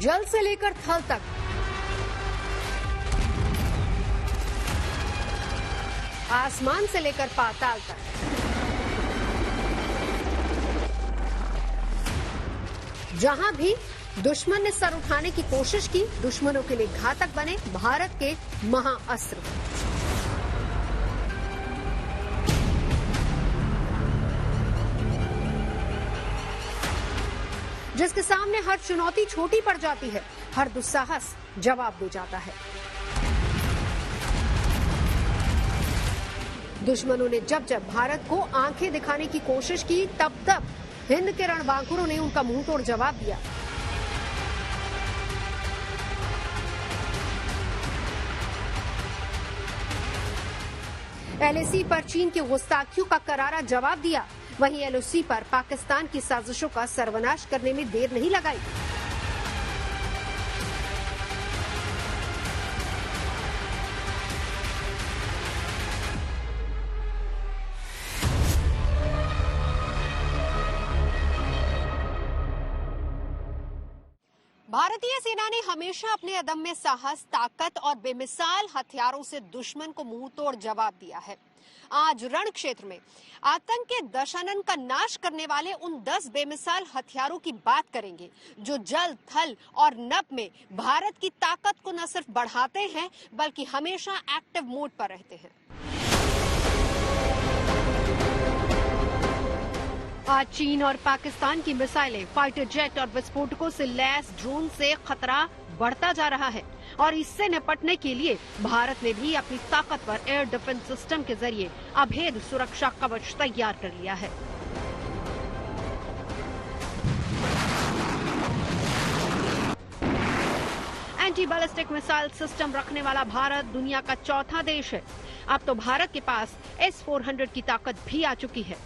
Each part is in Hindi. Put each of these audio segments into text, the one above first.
जल से लेकर थल तक, आसमान से लेकर पाताल तक, जहां भी दुश्मन ने सर उठाने की कोशिश की, दुश्मनों के लिए घातक बने भारत के महाअस्त्र। जिसके सामने हर चुनौती छोटी पड़ जाती है, हर दुस्साहस जवाब दे जाता है। दुश्मनों ने जब जब भारत को आंखें दिखाने की कोशिश की, तब तब हिंद के रणबांकुरों ने उनका मुंहतोड़ जवाब दिया। LAC पर चीन की गुस्ताखियों का करारा जवाब दिया, वहीं LOC पर पाकिस्तान की साजिशों का सर्वनाश करने में देर नहीं लगाई। भारतीय सेना ने हमेशा अपने अदम्य साहस, ताकत और बेमिसाल हथियारों से दुश्मन को मुंहतोड़ जवाब दिया है। आज रण क्षेत्र में आतंक के दशानन का नाश करने वाले उन 10 बेमिसाल हथियारों की बात करेंगे, जो जल, थल और नभ में भारत की ताकत को न सिर्फ बढ़ाते हैं, बल्कि हमेशा एक्टिव मोड पर रहते हैं। आज चीन और पाकिस्तान की मिसाइलें, फाइटर जेट और विस्फोटकों से लैस ड्रोन से खतरा बढ़ता जा रहा है और इससे निपटने के लिए भारत ने भी अपनी ताकतवर एयर डिफेंस सिस्टम के जरिए अभेद सुरक्षा कवच तैयार कर लिया है। एंटी बैलिस्टिक मिसाइल सिस्टम रखने वाला भारत दुनिया का चौथा देश है। अब तो भारत के पास S-400 की ताकत भी आ चुकी है।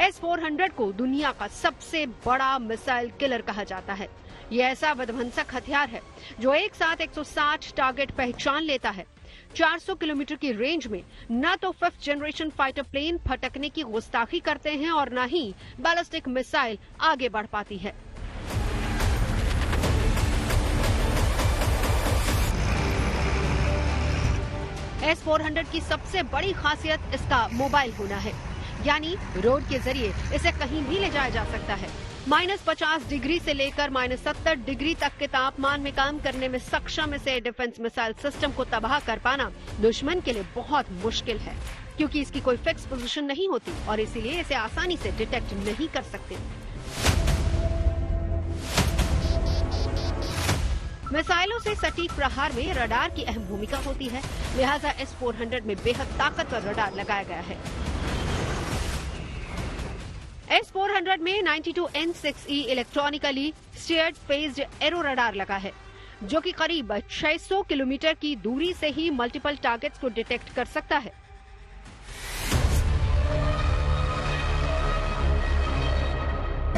S-400 को दुनिया का सबसे बड़ा मिसाइल किलर कहा जाता है। यह ऐसा विध्वंसक हथियार है जो एक साथ 160 टारगेट पहचान लेता है। 400 किलोमीटर की रेंज में न तो 5th जनरेशन फाइटर प्लेन फटकने की गुस्ताखी करते हैं और न ही बैलिस्टिक मिसाइल आगे बढ़ पाती है। S-400 की सबसे बड़ी खासियत इसका मोबाइल होना है, यानी रोड के जरिए इसे कहीं भी ले जाया जा सकता है। -50 डिग्री से लेकर -70 डिग्री तक के तापमान में काम करने में सक्षम इसे डिफेंस मिसाइल सिस्टम को तबाह कर पाना दुश्मन के लिए बहुत मुश्किल है, क्योंकि इसकी कोई फिक्स पोजीशन नहीं होती और इसीलिए इसे आसानी से डिटेक्ट नहीं कर सकते। मिसाइलों से सटीक प्रहार में रडार की अहम भूमिका होती है, लिहाजा S-400 में बेहद ताकतवर रडार लगाया गया है। S-400 में 92N6E electronically steered phased arrow radar लगा है, जो कि करीब 600 किलोमीटर की दूरी से ही मल्टीपल टारगेट्स को डिटेक्ट कर सकता है।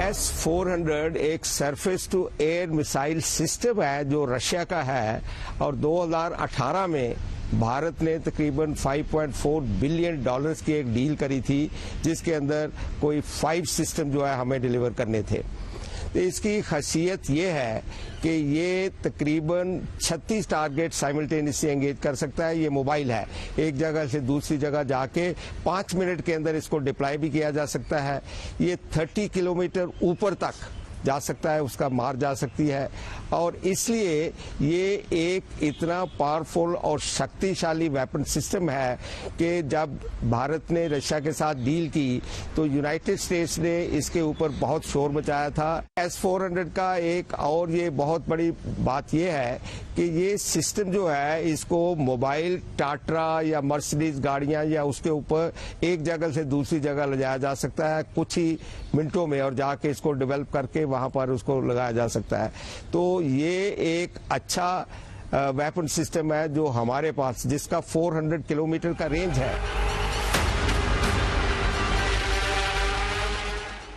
S-400 एक surface to air missile system है जो रशिया का है और 2018 में भारत ने तकरीबन $5.4 बिलियन की एक डील करी थी, जिसके अंदर कोई 5 सिस्टम जो है हमें डिलीवर करने थे। तो इसकी खासियत ये है कि ये तकरीबन 36 टारगेट साइमल्टेनियसली एंगेज कर सकता है। ये मोबाइल है, एक जगह से दूसरी जगह जाके 5 मिनट के अंदर इसको डिप्लॉय भी किया जा सकता है। ये 30 किलोमीटर ऊपर तक जा सकता है, उसका मार जा सकती है और इसलिए ये एक इतना पावरफुल और शक्तिशाली वेपन सिस्टम है कि जब भारत ने रशिया के साथ डील की तो यूनाइटेड स्टेट्स ने इसके ऊपर बहुत शोर मचाया था। S-400 का एक और ये बहुत बड़ी बात ये है कि ये सिस्टम जो है इसको मोबाइल टाट्रा या मर्सिडीज गाड़ियां या उसके ऊपर एक जगह से दूसरी जगह ले जाया जा सकता है कुछ ही मिनटों में और जाके इसको डेवलप करके वहां पर उसको लगाया जा सकता है। तो ये एक अच्छा वेपन सिस्टम है जो हमारे पास, जिसका 400 किलोमीटर का रेंज है।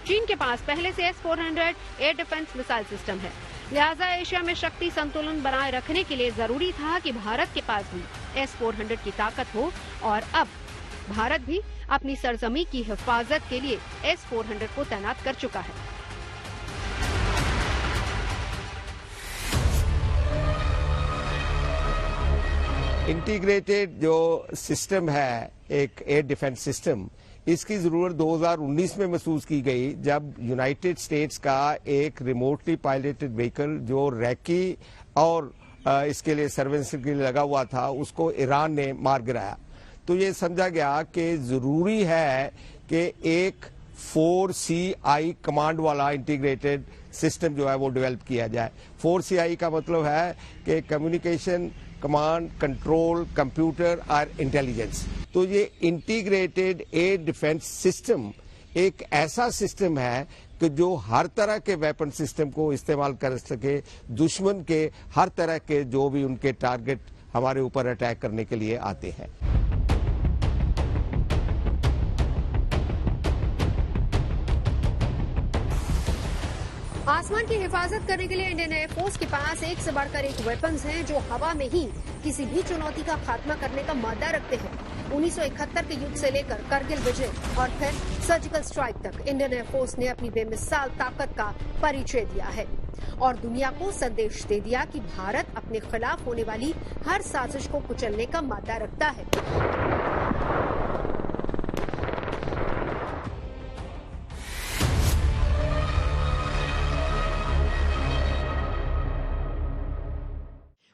चीन के पास पहले से S-400 air defence missile system है, लिहाजा एशिया में शक्ति संतुलन बनाए रखने के लिए जरूरी था कि भारत के पास भी S-400 की ताकत हो और अब भारत भी अपनी सरजमी की हिफाजत के लिए S-400 को तैनात कर चुका है। इंटीग्रेटेड जो सिस्टम है, एक एयर डिफेंस सिस्टम, इसकी जरूरत 2019 में महसूस की गई जब यूनाइटेड स्टेट्स का एक रिमोटली पायलटेड व्हीकल जो रैकी और इसके लिए सर्वेलेंस के लिए लगा हुआ था, उसको ईरान ने मार गिराया। तो ये समझा गया कि जरूरी है कि एक 4CI कमांड वाला इंटीग्रेटेड सिस्टम जो है वो डेवलप किया जाए। 4CI का मतलब है कि कम्युनिकेशन, कमांड, कंट्रोल, कंप्यूटर और इंटेलिजेंस। तो ये इंटीग्रेटेड एयर डिफेंस सिस्टम एक ऐसा सिस्टम है कि जो हर तरह के वेपन सिस्टम को इस्तेमाल कर सके, दुश्मन के हर तरह के जो भी उनके टारगेट हमारे ऊपर अटैक करने के लिए आते हैं। आसमान की हिफाजत करने के लिए इंडियन एयरफोर्स के पास एक से बढ़कर एक वेपन्स हैं जो हवा में ही किसी भी चुनौती का खात्मा करने का मादा रखते हैं। 1971 के युद्ध से लेकर करगिल विजय और फिर सर्जिकल स्ट्राइक तक इंडियन एयरफोर्स ने अपनी बेमिसाल ताकत का परिचय दिया है और दुनिया को संदेश दे दिया कि भारत अपने खिलाफ होने वाली हर साजिश को कुचलने का मादा रखता है।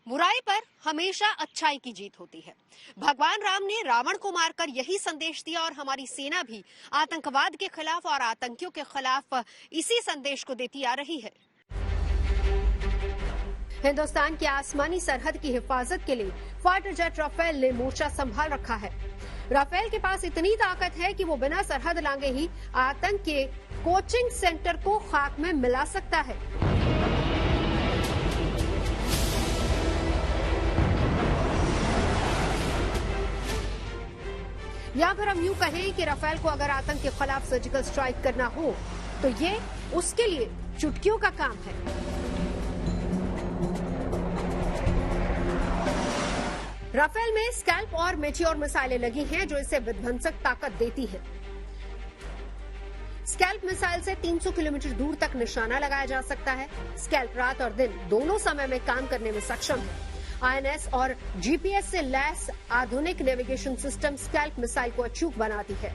बुराई पर हमेशा अच्छाई की जीत होती है। भगवान राम ने रावण को मारकर यही संदेश दिया और हमारी सेना भी आतंकवाद के खिलाफ और आतंकियों के खिलाफ इसी संदेश को देती आ रही है। हिंदुस्तान की आसमानी सरहद की हिफाजत के लिए फाइटर जेट राफेल ने मोर्चा संभाल रखा है। राफेल के पास इतनी ताकत है कि वो बिना सरहद लांघे ही आतंक के कोचिंग सेंटर को खाक में मिला सकता है। या फिर हम यूं कहें कि राफेल को अगर आतंक के खिलाफ सर्जिकल स्ट्राइक करना हो तो ये उसके लिए चुटकियों का काम है। राफेल में स्कैल्प और मेटियोर मिसाइलें लगी हैं जो इसे विध्वंसक ताकत देती हैं। स्कैल्प मिसाइल से 300 किलोमीटर दूर तक निशाना लगाया जा सकता है। स्कैल्प रात और दिन दोनों समय में काम करने में सक्षम है। INS और GPS से लैस आधुनिक नेविगेशन सिस्टम स्कैल्प मिसाइल को अचूक बनाती है।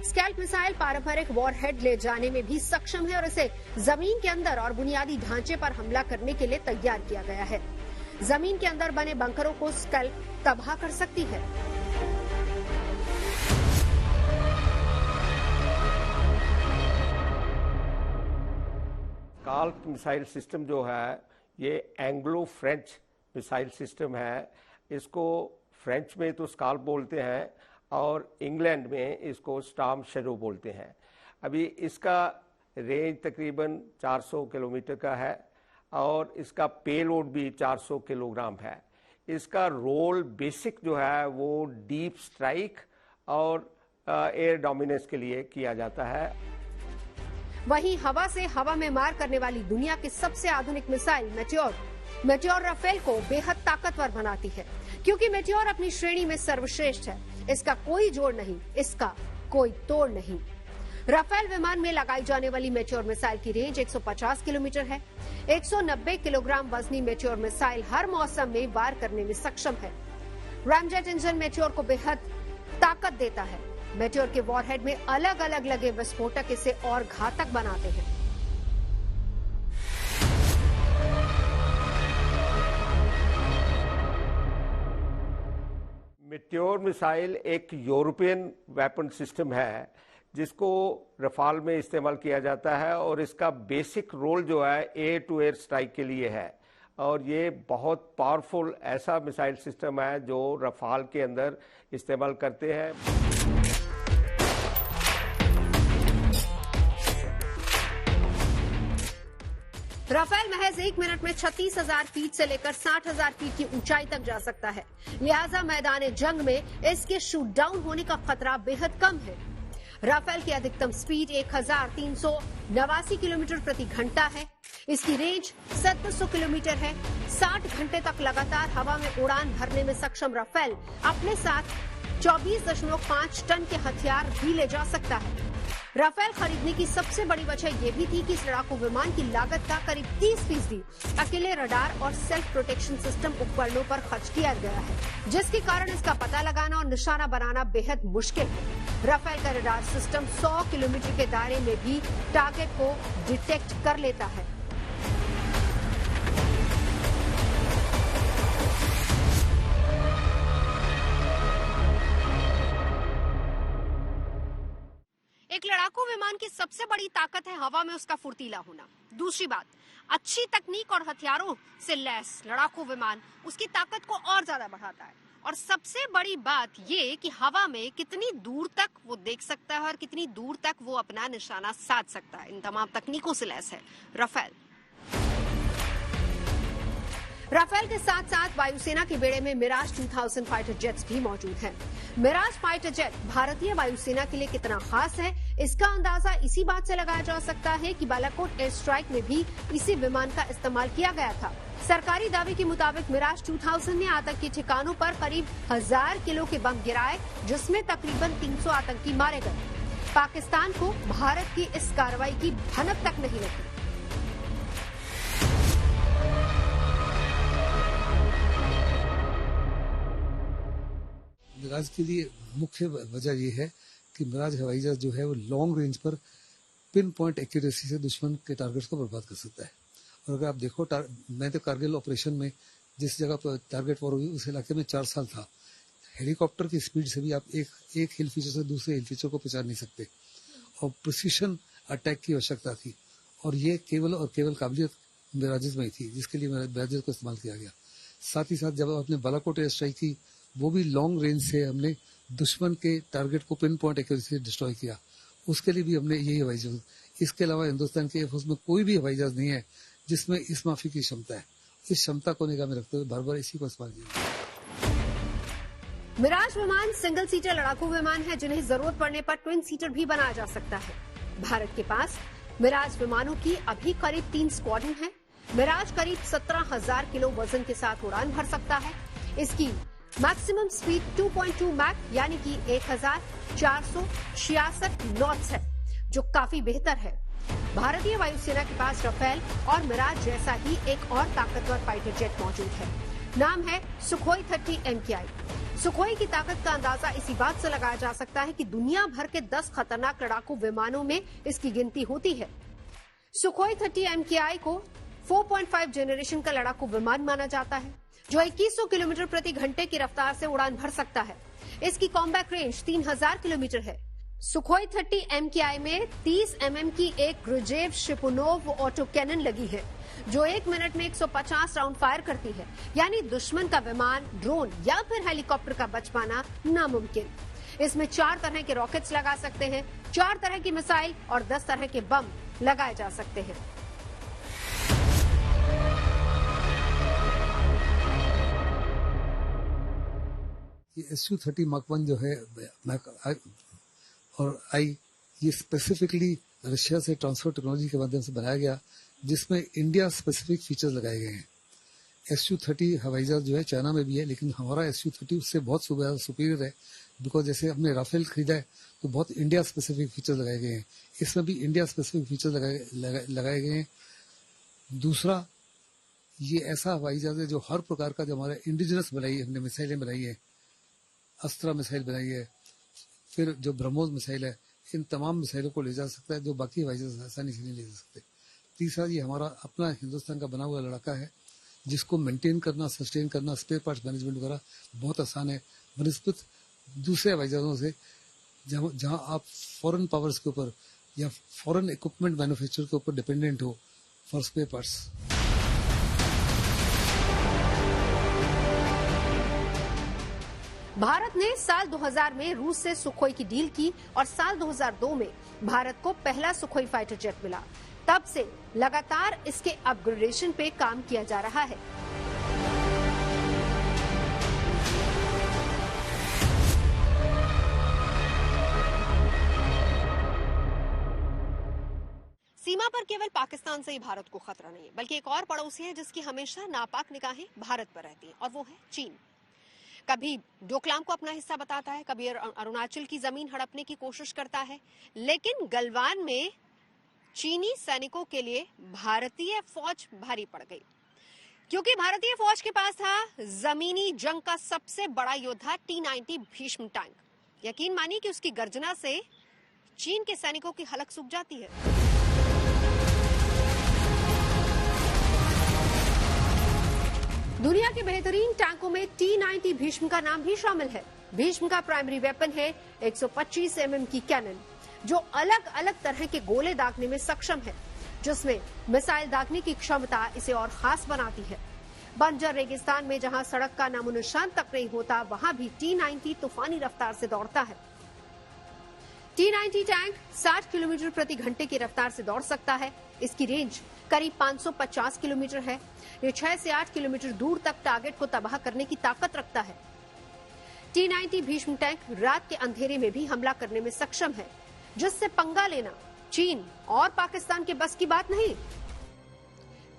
स्कैल्प मिसाइल पारंपरिक वॉरहेड ले जाने में भी सक्षम है और इसे जमीन के अंदर और बुनियादी ढांचे पर हमला करने के लिए तैयार किया गया है। जमीन के अंदर बने बंकरों को स्कैल्प तबाह कर सकती है। स्कैल्प मिसाइल सिस्टम जो है ये एंग्लो फ्रेंच मिसाइल सिस्टम है। इसको फ्रेंच में तो स्कैल्प बोलते हैं और इंग्लैंड में इसको स्टॉर्म शैडो बोलते हैं। अभी इसका रेंज तकरीबन 400 किलोमीटर का है और इसका पेलोड भी 400 किलोग्राम है। इसका रोल बेसिक जो है वो डीप स्ट्राइक और एयर डोमिनेंस के लिए किया जाता है। वहीं हवा से हवा में मार करने वाली दुनिया की सबसे आधुनिक मिसाइल मेटियोर राफेल को बेहद ताकतवर बनाती है क्योंकि मेटियोर अपनी श्रेणी में सर्वश्रेष्ठ है। इसका कोई जोड़ नहीं, इसका कोई तोड़ नहीं। राफेल विमान में लगाई जाने वाली मेटियोर मिसाइल की रेंज 150 किलोमीटर है। 190 किलोग्राम वजनी मेटियोर मिसाइल हर मौसम में वार करने में सक्षम है। रैमजेट इंजन मेटियोर को बेहद ताकत देता है। मेटियोर के वॉरहेड में अलग अलग लगे विस्फोटक इसे और घातक बनाते हैं। मेटियोर मिसाइल एक यूरोपियन वेपन सिस्टम है जिसको रफाल में इस्तेमाल किया जाता है और इसका बेसिक रोल जो है एयर टू एयर स्ट्राइक के लिए है और ये बहुत पावरफुल ऐसा मिसाइल सिस्टम है जो रफाल के अंदर इस्तेमाल करते हैं। राफेल महज 1 मिनट में 36,000 फीट से लेकर 60,000 फीट की ऊंचाई तक जा सकता है। लिहाजा मैदान जंग में इसके शूट डाउन होने का खतरा बेहद कम है। राफेल की अधिकतम स्पीड 1389 किलोमीटर प्रति घंटा है। इसकी रेंज 700 किलोमीटर है। 60 घंटे तक लगातार हवा में उड़ान भरने में सक्षम राफेल अपने साथ 24.5 टन के हथियार भी ले जा सकता है। राफेल खरीदने की सबसे बड़ी वजह यह भी थी कि इस लड़ाकू विमान की लागत का करीब 30% अकेले रडार और सेल्फ प्रोटेक्शन सिस्टम उपकरणों पर खर्च किया गया है, जिसके कारण इसका पता लगाना और निशाना बनाना बेहद मुश्किल है। राफेल का रडार सिस्टम 100 किलोमीटर के दायरे में भी टारगेट को डिटेक्ट कर लेता है। एक लड़ाकू विमान की सबसे बड़ी ताकत है हवा में उसका फुर्तीला होना। दूसरी बात, अच्छी तकनीक और हथियारों से लैस लड़ाकू विमान उसकी ताकत को और ज्यादा बढ़ाता है। और सबसे बड़ी बात ये कि हवा में कितनी दूर तक वो देख सकता है और कितनी दूर तक वो अपना निशाना साध सकता है, इन तमाम तकनीकों से लैस है राफेल। राफेल के साथ साथ वायुसेना के बेड़े में मिराज 2000 फाइटर जेट्स भी मौजूद हैं। मिराज फाइटर जेट भारतीय वायुसेना के लिए कितना खास है, इसका अंदाजा इसी बात से लगाया जा सकता है कि बालाकोट एयर स्ट्राइक में भी इसी विमान का इस्तेमाल किया गया था। सरकारी दावे के मुताबिक मिराज 2000 ने आतंकी ठिकानों पर करीब 1000 किलो के बम गिराए, जिसमें तकरीबन 300 आतंकी मारे गए। पाकिस्तान को भारत की इस कार्रवाई की भनक तक नहीं लगी। मिराज के लिए मुख्य वजह यह है कि मिराज हवाई जहाज जो है वो लॉन्ग रेंज पर पिन पॉइंट एक्यूरेसी से दुश्मन के टारगेट्स को बर्बाद कर सकता है। और अगर आप देखो, मैं तो कारगिल ऑपरेशन में जिस जगह पर टारगेट वॉर हुई उस इलाके में 4 साल था। हेलीकॉप्टर की स्पीड से भी आप एक हिल फीचर से दूसरे हिल फीचर को पहचान नहीं सकते, और प्रिसीशन अटैक की आवश्यकता थी, और ये केवल और केवल काबिलियत मिराजेस में ही थी, जिसके लिए मिराजेस को इस्तेमाल किया गया। साथ ही साथ जब आपने बालाकोट एयर स्ट्राइक की, वो भी लॉन्ग रेंज से हमने दुश्मन के टारगेट को पिन पॉइंट एक्यूरेसी से डिस्ट्रॉय किया, उसके लिए भी हमने यही हवाई जहाज। इसके अलावा हिंदुस्तान के एयरफोर्स में कोई भी हवाई जहाज नहीं है जिसमें इस माफी की क्षमता है। इस क्षमता को निगाह में रखते हुए बार बार इसी को इस्तेमाल किया। मिराज विमान सिंगल सीटर लड़ाकू विमान है, जिन्हें जरूरत पड़ने पर ट्विन सीटर भी बनाया जा सकता है। भारत के पास मिराज विमानों की अभी करीब 3 स्क्वाड्रन है। मिराज करीब 17,000 किलो वजन के साथ उड़ान भर सकता है। इसकी मैक्सिमम स्पीड 2.2 मैक यानी कि 1466 नॉट्स है, जो काफी बेहतर है। भारतीय वायुसेना के पास राफेल और मिराज जैसा ही एक और ताकतवर फाइटर जेट मौजूद है। नाम है सुखोई 30 MKI। सुखोई की ताकत का अंदाजा इसी बात से लगाया जा सकता है कि दुनिया भर के 10 खतरनाक लड़ाकू विमानों में इसकी गिनती होती है। सुखोई 30 MKI को 4.5 जनरेशन का लड़ाकू विमान माना जाता है, जो 2100 किलोमीटर प्रति घंटे की रफ्तार से उड़ान भर सकता है। इसकी कॉम्बैट रेंज 3000 किलोमीटर है। सुखोई 30 MKI में 30 mm की एक ग्रुजेव शिपुनोव ऑटो कैनन लगी है, जो 1 मिनट में 150 राउंड फायर करती है, यानी दुश्मन का विमान, ड्रोन या फिर हेलीकॉप्टर का बच पाना नामुमकिन। इसमें 4 तरह के रॉकेट्स लगा सकते हैं, 4 तरह की मिसाइल और 10 तरह के बम लगाए जा सकते हैं। SU-30 Mark 1 जो है और ये स्पेसिफिकली रशिया से ट्रांसफर टेक्नोलॉजी के माध्यम से बनाया गया, जिसमें इंडिया स्पेसिफिक फीचर्स लगाए गए हैं। SU-30 हवाई जहाज जो है चाइना में भी है, लेकिन हमारा SU-30 उससे बहुत सुपीरियर है, बिकॉज जैसे हमने राफेल खरीदा है तो बहुत इंडिया स्पेसिफिक फीचर्स लगाए गए हैं। इसमें भी इंडिया स्पेसिफिक फीचर्स लगाए गए हैं। दूसरा, ये ऐसा हवाई जहाज है जो हर प्रकार का, जो हमारे इंडिजिनस बनाई है, हमने मिसाइलें बनाई है, अस्त्रा मिसाइल बनाई है, फिर जो ब्रह्मोस मिसाइल है, इन तमाम मिसाइलों को ले जा सकता है, जो बाकी हवाई जहाज आसानी से नहीं ले जा सकते। तीसरा, ये हमारा अपना हिंदुस्तान का बना हुआ लड़ाका है, जिसको मेंटेन करना, सस्टेन करना, स्पेयर पार्ट्स मैनेजमेंट वगैरह बहुत आसान है बनिस्बत दूसरे हवाई जहाजों से, जहां आप फॉरेन पावर्स के ऊपर या फॉरेन इक्विपमेंट मैन्युफैक्चर के ऊपर डिपेंडेंट हो फॉर स्पेयर पार्ट्स। भारत ने साल 2000 में रूस से सुखोई की डील की और साल 2002 में भारत को पहला सुखोई फाइटर जेट मिला। तब से लगातार इसके अपग्रेडेशन पे काम किया जा रहा है। सीमा पर केवल पाकिस्तान से ही भारत को खतरा नहीं है, बल्कि एक और पड़ोसी है जिसकी हमेशा नापाक निगाहें भारत पर रहती हैं, और वो है चीन। कभी डोकलाम को अपना हिस्सा बताता है, कभी अरुणाचल की जमीन हड़पने की कोशिश करता है, लेकिन गलवान में चीनी सैनिकों के लिए भारतीय फौज भारी पड़ गई, क्योंकि भारतीय फौज के पास था जमीनी जंग का सबसे बड़ा योद्धा T-90 भीष्म टैंक। यकीन मानिए कि उसकी गर्जना से चीन के सैनिकों की हलक सूख जाती है। दुनिया के बेहतरीन टैंकों में T-90 भीष्म का नाम भी शामिल है। भीष्म का प्राइमरी वेपन है 125 mm की कैनन, जो अलग अलग तरह के गोले दागने में सक्षम है, जिसमें मिसाइल दागने की क्षमता इसे और खास बनाती है। बंजर रेगिस्तान में जहां सड़क का नामोनिशान तक नहीं होता, वहां भी T-90 तूफानी रफ्तार से दौड़ता है। T-90 टैंक 60 किलोमीटर प्रति घंटे की रफ्तार से दौड़ सकता है। इसकी रेंज करीब 550 किलोमीटर है। ये 6 से 8 किलोमीटर दूर तक टारगेट को तबाह करने की ताकत रखता है। T-90 भीष्म टैंक रात के अंधेरे में भी हमला करने में सक्षम है, जिससे पंगा लेना चीन और पाकिस्तान के बस की बात नहीं।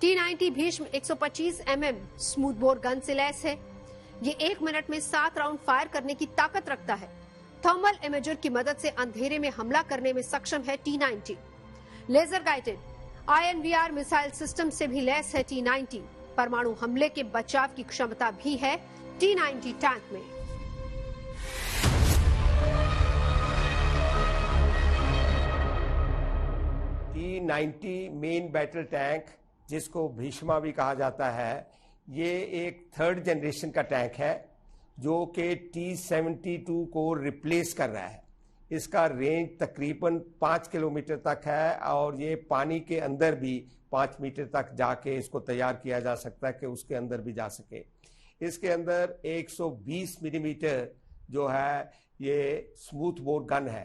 T-90 Bhishma 125 mm smooth bore gun से लैस है। ये 1 मिनट में 7 राउंड फायर करने की ताकत रखता है। थर्मल इमेजर की मदद से अंधेरे में हमला करने में सक्षम है T-90। Laser guided INVR missile system से भी लैस है T-90। परमाणु हमले के बचाव की क्षमता भी है T-90 टैंक में। T-90 मेन बैटल टैंक, जिसको भीष्मा भी कहा जाता है, ये एक 3rd जनरेशन का टैंक है जो कि T-72 को रिप्लेस कर रहा है। इसका रेंज तकरीबन 5 किलोमीटर तक है और ये पानी के अंदर भी 5 मीटर तक जाके इसको तैयार किया जा सकता है कि उसके अंदर भी जा सके। इसके अंदर 120 मिलीमीटर जो है ये स्मूथ बोर गन है।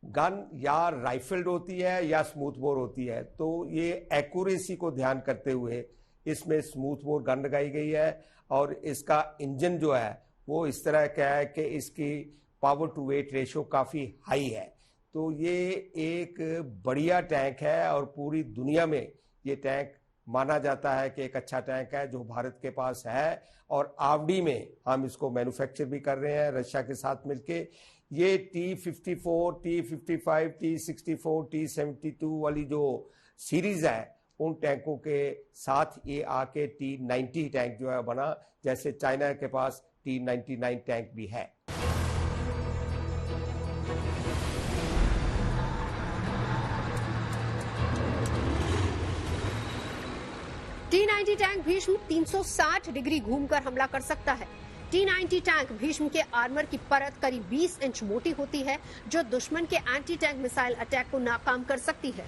गन या राइफल्ड होती है या स्मूथ बोर होती है, तो ये एक्यूरेसी को ध्यान करते हुए इसमें स्मूथ बोर गन लगाई गई है। और इसका इंजन जो है वो इस तरह का है कि इसकी पावर टू वेट रेशियो काफ़ी हाई है। तो ये एक बढ़िया टैंक है और पूरी दुनिया में ये टैंक माना जाता है कि एक अच्छा टैंक है जो भारत के पास है। और आवड़ी में हम इसको मैन्युफैक्चर भी कर रहे हैं रशिया के साथ मिलके। ये T-54, T-55, T-64, T-72 वाली जो सीरीज है, उन टैंकों के साथ ये आके T-90 टैंक जो है बना, जैसे चाइना के पास T-99 टैंक भी है। T-90 टैंक भीष्म 360 डिग्री घूमकर हमला कर सकता है। T-90 टैंक भीष्म के आर्मर की परत करीब 20 इंच मोटी होती है, जो दुश्मन के एंटी टैंक मिसाइल अटैक को नाकाम कर सकती है।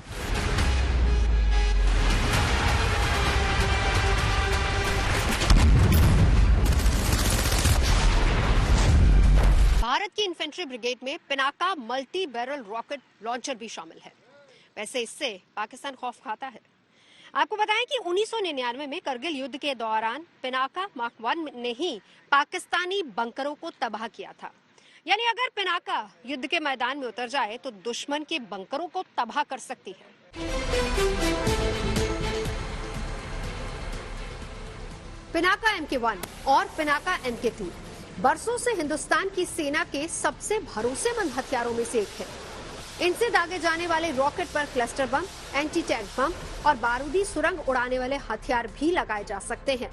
भारत की इन्फेंट्री ब्रिगेड में Pinaka multi barrel rocket launcher भी शामिल है। वैसे इससे पाकिस्तान खौफ खाता है। आपको बताएं कि 1999 में करगिल युद्ध के दौरान पिनाका मार्क 1 ने ही पाकिस्तानी बंकरों को तबाह किया था। यानी अगर पिनाका युद्ध के मैदान में उतर जाए तो दुश्मन के बंकरों को तबाह कर सकती है। पिनाका MK1 और पिनाका MK2 बरसों से हिंदुस्तान की सेना के सबसे भरोसेमंद हथियारों में से एक है। इनसे दागे जाने वाले रॉकेट पर क्लस्टर बम, एंटी टैंक बम और बारूदी सुरंग उड़ाने वाले हथियार भी लगाए जा सकते हैं।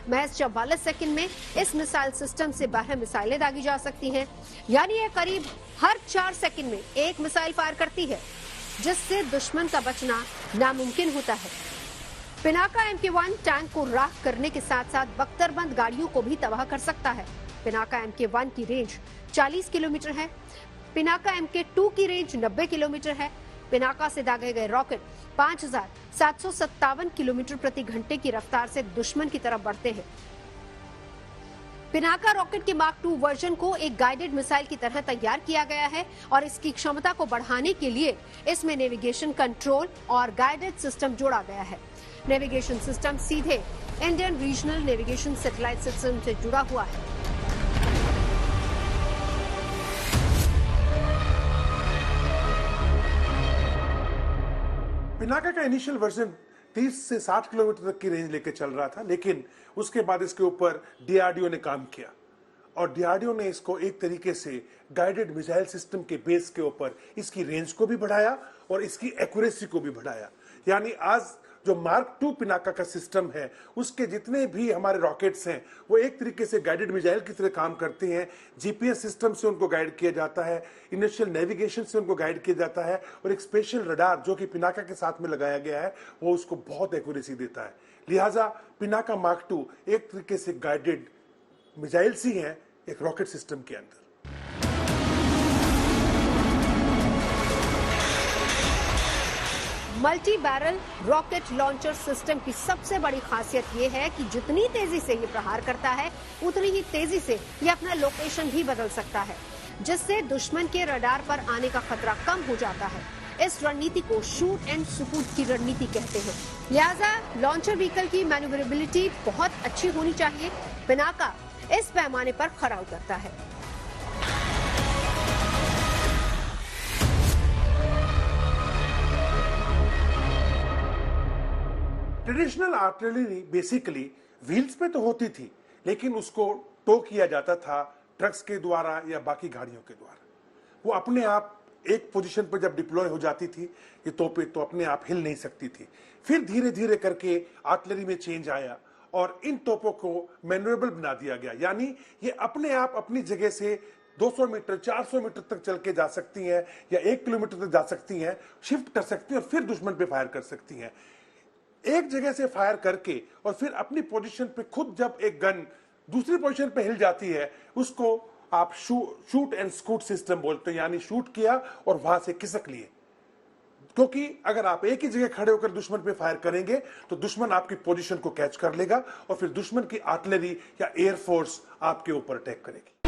महज 44 सेकंड में इस मिसाइल सिस्टम से 12 मिसाइलें दागी जा सकती हैं। यानी ये करीब हर 4 सेकंड में एक मिसाइल फायर करती है, जिससे दुश्मन का बचना नामुमकिन होता है। पिनाका MK1 टैंक को राख करने के साथ साथ बख्तरबंद गाड़ियों को भी तबाह कर सकता है। पिनाका MK1 की रेंज 40 किलोमीटर है। पिनाका MK2 की रेंज 90 किलोमीटर है। पिनाका से दागे गए रॉकेट 5757 किलोमीटर प्रति घंटे की रफ्तार से दुश्मन की तरफ बढ़ते हैं। पिनाका रॉकेट के मार्क 2 वर्जन को एक गाइडेड मिसाइल की तरह तैयार किया गया है और इसकी क्षमता को बढ़ाने के लिए इसमें नेविगेशन कंट्रोल और गाइडेड सिस्टम जोड़ा गया है। नेविगेशन सिस्टम सीधे Indian regional navigation satellite system से जुड़ा हुआ है। पिनाका का इनिशियल वर्जन 30 से 60 किलोमीटर तक की रेंज लेके चल रहा था, लेकिन उसके बाद इसके ऊपर DRDO ने काम किया और डीआरडीओ ने इसको एक तरीके से गाइडेड मिसाइल सिस्टम के बेस के ऊपर इसकी रेंज को भी बढ़ाया और इसकी एक्यूरेसी को भी बढ़ाया। यानी आज जो मार्क 2 पिनाका का सिस्टम है उसके जितने भी हमारे रॉकेट्स हैं वो एक तरीके से गाइडेड मिसाइल की तरह काम करते हैं। जीपीएस सिस्टम से उनको गाइड किया जाता है, इनिशियल नेविगेशन से उनको गाइड किया जाता है और एक स्पेशल रडार जो कि पिनाका के साथ में लगाया गया है वो उसको बहुत एक्यूरेसी देता है। लिहाजा पिनाका मार्क 2 एक तरीके से गाइडेड मिसाइल्स ही हैं एक रॉकेट सिस्टम के अंदर। Multi barrel rocket launcher system की सबसे बड़ी खासियत यह है कि जितनी तेजी से ये प्रहार करता है उतनी ही तेजी से ये अपना लोकेशन भी बदल सकता है, जिससे दुश्मन के रडार पर आने का खतरा कम हो जाता है। इस रणनीति को शूट एंड सपूट की रणनीति कहते हैं। लिहाजा लॉन्चर व्हीकल की मैन्यूवरेबिलिटी बहुत अच्छी होनी चाहिए। पिनाका इस पैमाने पर खरा उतरता है। ट्रेडिशनल आर्टिलरी बेसिकली व्हील्स पे तो होती थी लेकिन उसको टो किया जाता था ट्रक्स के द्वारा या बाकी गाड़ियों के द्वारा। वो अपने आप एक पोजीशन पर जब डिप्लॉय हो जाती थी ये तोपें तो अपने आप हिल नहीं सकती थी। फिर धीरे धीरे करके आर्टिलरी में चेंज आया और इन तोपों को मैन्यूरेबल बना दिया गया, यानी ये अपने आप अपनी जगह से 200 मीटर 400 मीटर तक चल के जा सकती हैं या 1 किलोमीटर तक जा सकती हैं, शिफ्ट कर सकती हैं और फिर दुश्मन पे फायर कर सकती हैं। एक जगह से फायर करके और फिर अपनी पोजीशन पे खुद जब एक गन दूसरी पोजीशन पे हिल जाती है उसको आप शूट एंड स्कूट सिस्टम बोलते हैं, यानी शूट किया और वहां से खिसक लिए। क्योंकि अगर आप एक ही जगह खड़े होकर दुश्मन पे फायर करेंगे तो दुश्मन आपकी पोजीशन को कैच कर लेगा और फिर दुश्मन की आर्टिलरी या एयरफोर्स आपके ऊपर अटैक करेगी।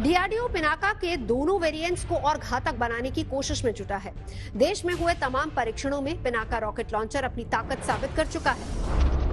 डीआरडीओ पिनाका के दोनों वेरिएंट्स को और घातक बनाने की कोशिश में जुटा है। देश में हुए तमाम परीक्षणों में पिनाका रॉकेट लॉन्चर अपनी ताकत साबित कर चुका है।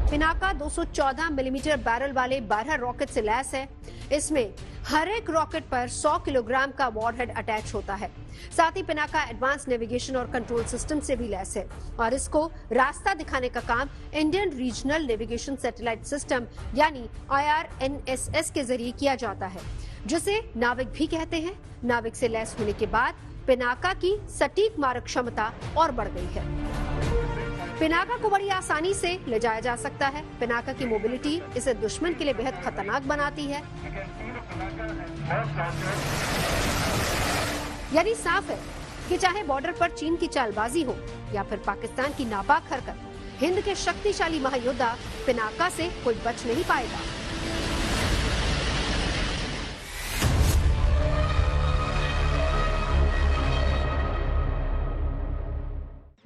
पिनाका 214 मिलीमीटर बैरल वाले 12 रॉकेट से लैस है। इसमें हर एक रॉकेट पर 100 किलोग्राम का वॉरहेड अटैच होता है। साथ ही पिनाका एडवांस नेविगेशन और कंट्रोल सिस्टम से भी लैस है और इसको रास्ता दिखाने का काम Indian regional navigation satellite system यानी IRNSS के जरिए किया जाता है, जिसे नाविक भी कहते हैं। नाविक से लैस होने के बाद पिनाका की सटीक मारक क्षमता और बढ़ गई है। पिनाका को बड़ी आसानी से ले जाया जा सकता है। पिनाका की मोबिलिटी इसे दुश्मन के लिए बेहद खतरनाक बनाती है। यानी साफ है कि चाहे बॉर्डर पर चीन की चालबाजी हो या फिर पाकिस्तान की नापाक हरकत, हिंद के शक्तिशाली महायोद्धा पिनाका से कोई बच नहीं पाएगा।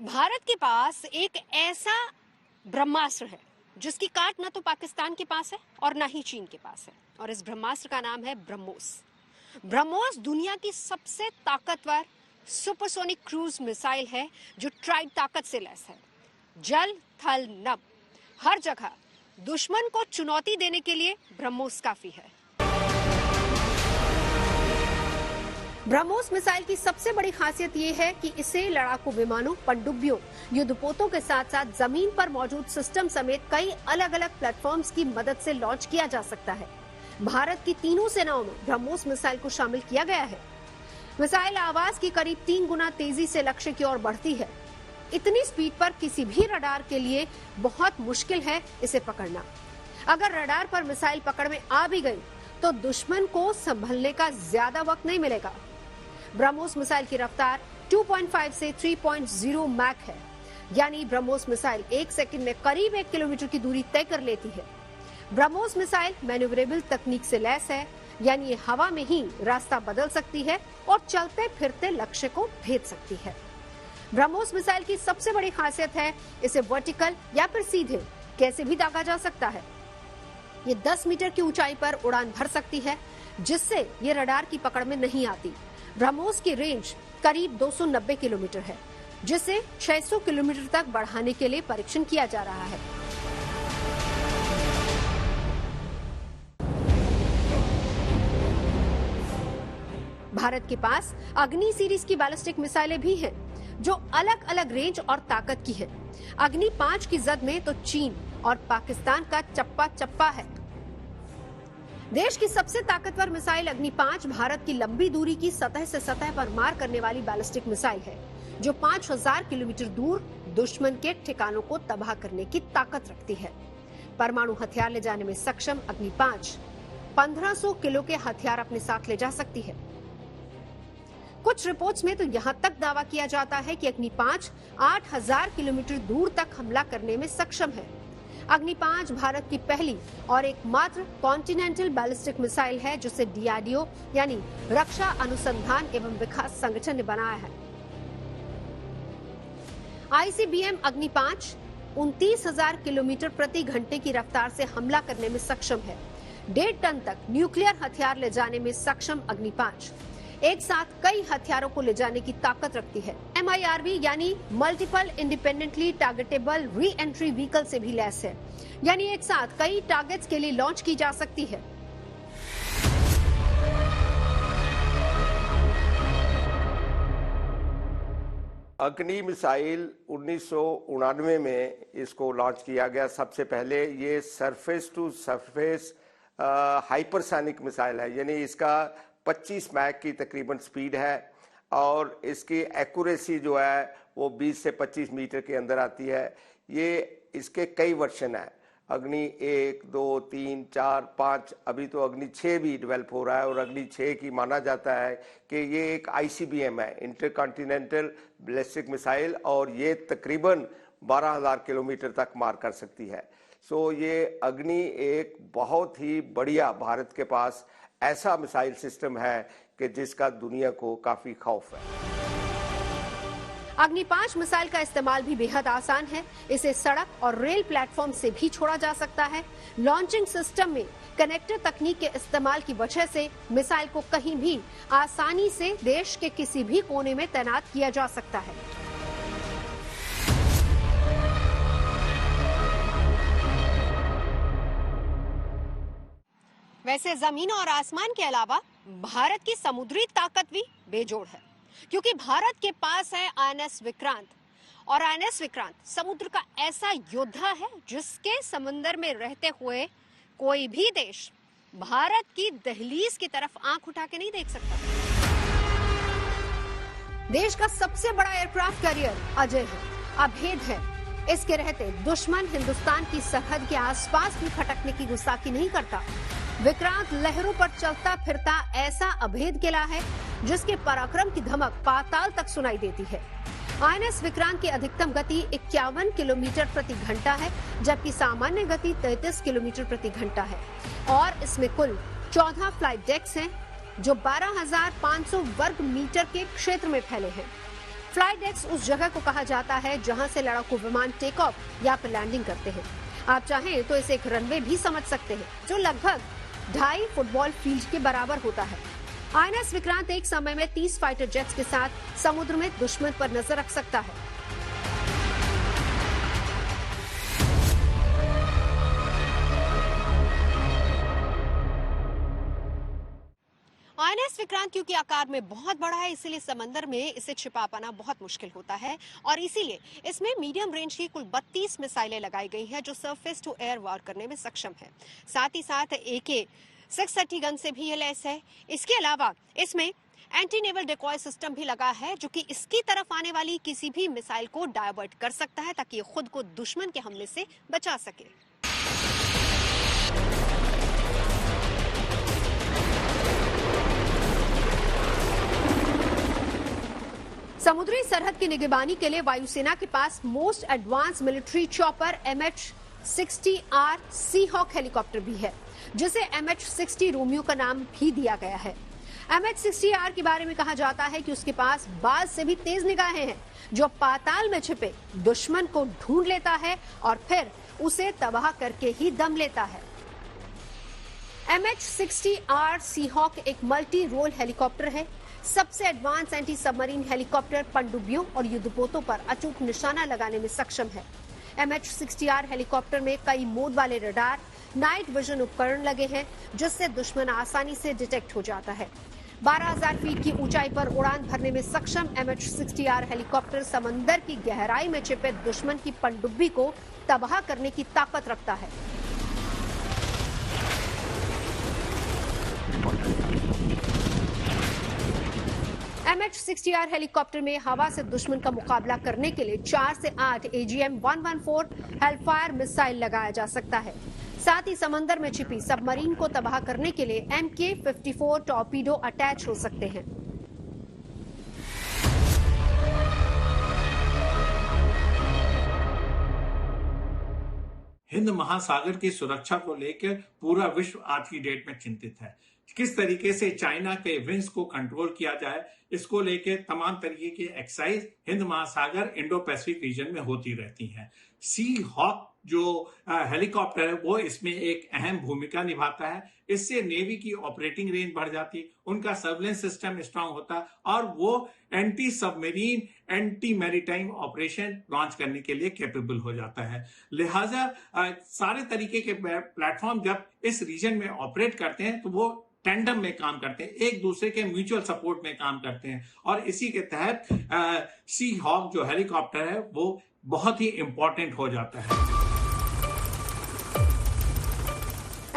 भारत के पास एक ऐसा ब्रह्मास्त्र है जिसकी काट न तो पाकिस्तान के पास है और न ही चीन के पास है, और इस ब्रह्मास्त्र का नाम है ब्रह्मोस। ब्रह्मोस दुनिया की सबसे ताकतवर सुपरसोनिक क्रूज मिसाइल है जो ट्राइड ताकत से लैस है। जल थल नभ हर जगह दुश्मन को चुनौती देने के लिए ब्रह्मोस काफी है। ब्रह्मोस मिसाइल की सबसे बड़ी खासियत ये है कि इसे लड़ाकू विमानों, पनडुब्बियों, युद्धपोतों के साथ साथ जमीन पर मौजूद सिस्टम समेत कई अलग अलग प्लेटफॉर्म्स की मदद से लॉन्च किया जा सकता है। भारत की तीनों सेनाओं में ब्रह्मोस मिसाइल को शामिल किया गया है। मिसाइल आवाज की करीब 3 गुना तेजी से लक्ष्य की ओर बढ़ती है। इतनी स्पीड पर किसी भी रडार के लिए बहुत मुश्किल है इसे पकड़ना। अगर रडार पर मिसाइल पकड़ में आ भी गई तो दुश्मन को संभलने का ज्यादा वक्त नहीं मिलेगा। ब्रह्मोस मिसाइल की रफ्तार 2.5 से 3.0 मैक है, यानी ब्रह्मोस मिसाइल 1 सेकंड में करीब 1 किलोमीटर की दूरी तय कर लेती है। ब्रह्मोस मिसाइल मैन्यूवरेबल तकनीक से लैस है, यानी ये हवा में ही रास्ता बदल सकती है और चलते फिरते लक्ष्य को भेद सकती है। ब्रह्मोस मिसाइल की सबसे बड़ी खासियत है इसे वर्टिकल या फिर सीधे कैसे भी दागा जा सकता है। ये 10 मीटर की ऊंचाई पर उड़ान भर सकती है, जिससे ये रडार की पकड़ में नहीं आती। ब्रह्मोस की रेंज करीब 290 किलोमीटर है, जिसे 600 किलोमीटर तक बढ़ाने के लिए परीक्षण किया जा रहा है। भारत के पास अग्नि सीरीज की बैलिस्टिक मिसाइलें भी हैं, जो अलग अलग रेंज और ताकत की हैं। अग्नि 5 की जद में तो चीन और पाकिस्तान का चप्पा चप्पा है। देश की सबसे ताकतवर मिसाइल अग्नि 5 भारत की लंबी दूरी की सतह से सतह पर मार करने वाली बैलिस्टिक मिसाइल है, जो 5000 किलोमीटर दूर दुश्मन के ठिकानों को तबाह करने की ताकत रखती है। परमाणु हथियार ले जाने में सक्षम अग्नि 5 1500 किलो के हथियार अपने साथ ले जा सकती है। कुछ रिपोर्ट्स में तो यहां तक दावा किया जाता है कि अग्नि 5 8000 किलोमीटर दूर तक हमला करने में सक्षम है। अग्नि 5 भारत की पहली और एकमात्र कॉन्टिनेंटल बैलिस्टिक मिसाइल है जिसे डीआरडीओ यानी रक्षा अनुसंधान एवं विकास संगठन ने बनाया है। आईसीबीएम अग्नि 5 29,000 किलोमीटर प्रति घंटे की रफ्तार से हमला करने में सक्षम है। 1.5 टन तक न्यूक्लियर हथियार ले जाने में सक्षम अग्नि 5 एक साथ कई हथियारों को ले जाने की ताकत रखती है। MIRV यानी multiple independently targetable re entry vehicle से भी लैस है, यानी एक साथ कई टारगेट्स के लिए लॉन्च की जा सकती है। अग्नि मिसाइल 1999 में इसको लॉन्च किया गया। सबसे पहले ये surface to surface hypersonic missile है, यानी इसका 25 मैक की तकरीबन स्पीड है और इसकी एक्यूरेसी जो है वो 20 से 25 मीटर के अंदर आती है। ये इसके कई वर्जन है, अग्नि 1, 2, 3, 4, 5, अभी तो अग्नि 6 भी डेवलप हो रहा है और अग्नि 6 की माना जाता है कि ये एक ICBM है, इंटरकॉन्टिनेंटल बैलिस्टिक मिसाइल, और ये तकरीबन 12,000 किलोमीटर तक मार कर सकती है। सो ये अग्नि एक बहुत ही बढ़िया भारत के पास ऐसा मिसाइल सिस्टम है कि जिसका दुनिया को काफी खौफ है। अग्नि 5 मिसाइल का इस्तेमाल भी बेहद आसान है। इसे सड़क और रेल प्लेटफॉर्म से भी छोड़ा जा सकता है। लॉन्चिंग सिस्टम में कनेक्टर तकनीक के इस्तेमाल की वजह से मिसाइल को कहीं भी आसानी से देश के किसी भी कोने में तैनात किया जा सकता है। वैसे जमीन और आसमान के अलावा भारत की समुद्री ताकत भी बेजोड़ है, क्योंकि भारत के पास है INS विक्रांत, और INS विक्रांत समुद्र का ऐसा योद्धा है जिसके समंदर में रहते हुए कोई भी देश भारत की दहलीज की तरफ आंख उठा के नहीं देख सकता। देश का सबसे बड़ा एयरक्राफ्ट कैरियर अजय है, अभेद है। इसके रहते दुश्मन हिंदुस्तान की सरहद के आसपास भी खटकने की गुस्ताखी नहीं करता। विक्रांत लहरों पर चलता फिरता ऐसा अभेद किला है जिसके पराक्रम की धमक पाताल तक सुनाई देती है। INS विक्रांत की अधिकतम गति 51 किलोमीटर प्रति घंटा है, जबकि सामान्य गति 33 किलोमीटर प्रति घंटा है, और इसमें कुल 14 फ्लाइट डेक्स हैं जो 12,500 वर्ग मीटर के क्षेत्र में फैले हैं। फ्लाइट डेक्स उस जगह को कहा जाता है जहां से लड़ाकू विमान टेक ऑफ या फिर लैंडिंग करते हैं। आप चाहें तो इसे एक रनवे भी समझ सकते हैं, जो लगभग 2.5 फुटबॉल फील्ड के बराबर होता है। INS विक्रांत एक समय में 30 फाइटर जेट्स के साथ समुद्र में दुश्मन पर नजर रख सकता है। INS विक्रांत क्योंकि आकार में बहुत बड़ा है, इसीलिए समंदर में इसे छिपा पाना बहुत मुश्किल होता है, और इसीलिए इसमें मीडियम रेंज की कुल 32 मिसाइलें लगाई गई हैं जो सरफेस टू एयर वार करने में सक्षम है। साथ ही साथ AK-630 गन से भी ये लैस है। इसके अलावा इसमें एंटी नेवल डिकॉय सिस्टम भी लगा है जो कि इसकी तरफ आने वाली किसी भी मिसाइल को डायवर्ट कर सकता है ताकि ये खुद को दुश्मन के हमले से बचा सके। समुद्री सरहद की निगरानी के लिए वायुसेना के पास most advanced military chopper MH-60R Seahawk helicopter भी है, जिसे MH-60 रोमियो का नाम भी दिया गया है। MH-60R के बारे में कहा जाता है कि उसके पास बाज से भी तेज निगाहें हैं, जो पाताल में छिपे दुश्मन को ढूंढ लेता है और फिर उसे तबाह करके ही दम लेता है। MH-60R सीहॉक एक मल्टी रोल हेलीकॉप्टर है। सबसे एडवांस एंटी सबमरीन हेलीकॉप्टर पनडुब्बियों और युद्धपोतों पर अचूक निशाना लगाने में सक्षम है। MH-60R हेलीकॉप्टर में कई मोड वाले रडार, नाइट विजन उपकरण लगे हैं, जिससे दुश्मन आसानी से डिटेक्ट हो जाता है। 12,000 फीट की ऊंचाई पर उड़ान भरने में सक्षम MH-60R हेलीकॉप्टर समंदर की गहराई में छिपे दुश्मन की पनडुब्बी को तबाह करने की ताकत रखता है। MH-60R हेलीकॉप्टर में हवा से दुश्मन का मुकाबला करने के लिए 4 से 8 AGM-114 हेलफायर मिसाइल लगाया जा सकता है। साथ ही समंदर में छिपी सबमरीन को तबाह करने के लिए MK-54 टॉर्पीडो अटैच हो सकते हैं। हिंद महासागर की सुरक्षा को लेकर पूरा विश्व आज की डेट में चिंतित है। किस तरीके से चाइना के विंग्स को कंट्रोल किया जाए, इसको लेकर तमाम तरीके की एक्सरसाइज हिंद महासागर इंडो पैसिफिक रीजन में होती रहती हैं। सी हॉक जो हेलीकॉप्टर है वो इसमें एक अहम भूमिका निभाता है। इससे नेवी की ऑपरेटिंग रेंज बढ़ जाती, उनका सर्विलेंस सिस्टम स्ट्रांग होता और वो anti submarine anti maritime operation launch करने के लिए कैपेबल हो जाता है। लिहाजा सारे तरीके के प्लेटफॉर्म जब इस रीजन में ऑपरेट करते हैं तो वो टेंडम में काम करते हैं, एक दूसरे के म्यूचुअल सपोर्ट में काम करते हैं और इसी के तहत सी हॉक जो हेलीकॉप्टर है वो बहुत ही इंपॉर्टेंट हो जाता है।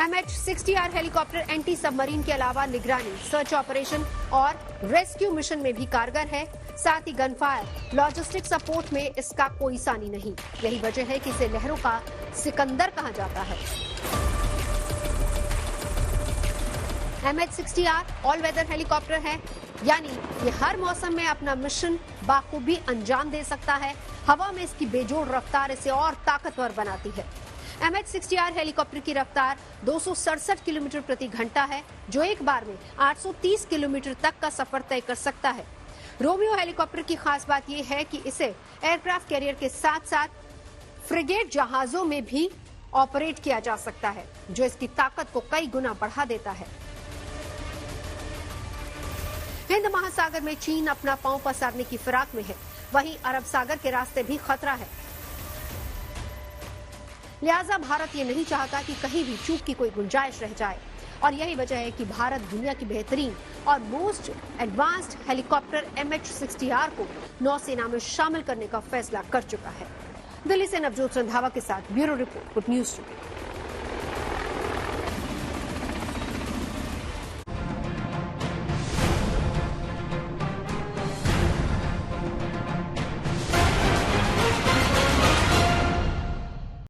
MH-60R हेलीकॉप्टर एंटी सबमरीन के अलावा निगरानी, सर्च ऑपरेशन और रेस्क्यू मिशन में भी कारगर है। साथ ही गनफायर, लॉजिस्टिक सपोर्ट में इसका कोई सानी नहीं। यही वजह है कि इसे लहरों का सिकंदर कहा जाता है। MH-60R ऑल वेदर हेलीकॉप्टर है, यानी ये हर मौसम में अपना मिशन बाखूबी अंजाम दे सकता है। हवा में इसकी बेजोड़ रफ्तार इसे और ताकतवर बनाती है। MH-60R हेलीकॉप्टर की रफ्तार 267 किलोमीटर प्रति घंटा है, जो एक बार में 830 किलोमीटर तक का सफर तय कर सकता है। रोमियो हेलीकॉप्टर की खास बात यह है कि इसे एयरक्राफ्ट कैरियर के साथ साथ फ्रिगेट जहाजों में भी ऑपरेट किया जा सकता है, जो इसकी ताकत को कई गुना बढ़ा देता है। हिंद महासागर में चीन अपना पांव पसारने की फिराक में है, वहीं अरब सागर के रास्ते भी खतरा है। लिहाजा भारत ये नहीं चाहता कि कहीं भी चूक की कोई गुंजाइश रह जाए और यही वजह है कि भारत दुनिया की बेहतरीन और मोस्ट एडवांस्ड हेलीकॉप्टर MH-60R को नौसेना में शामिल करने का फैसला कर चुका है। दिल्ली से नवजोत रंधावा के साथ bureau report, good news today.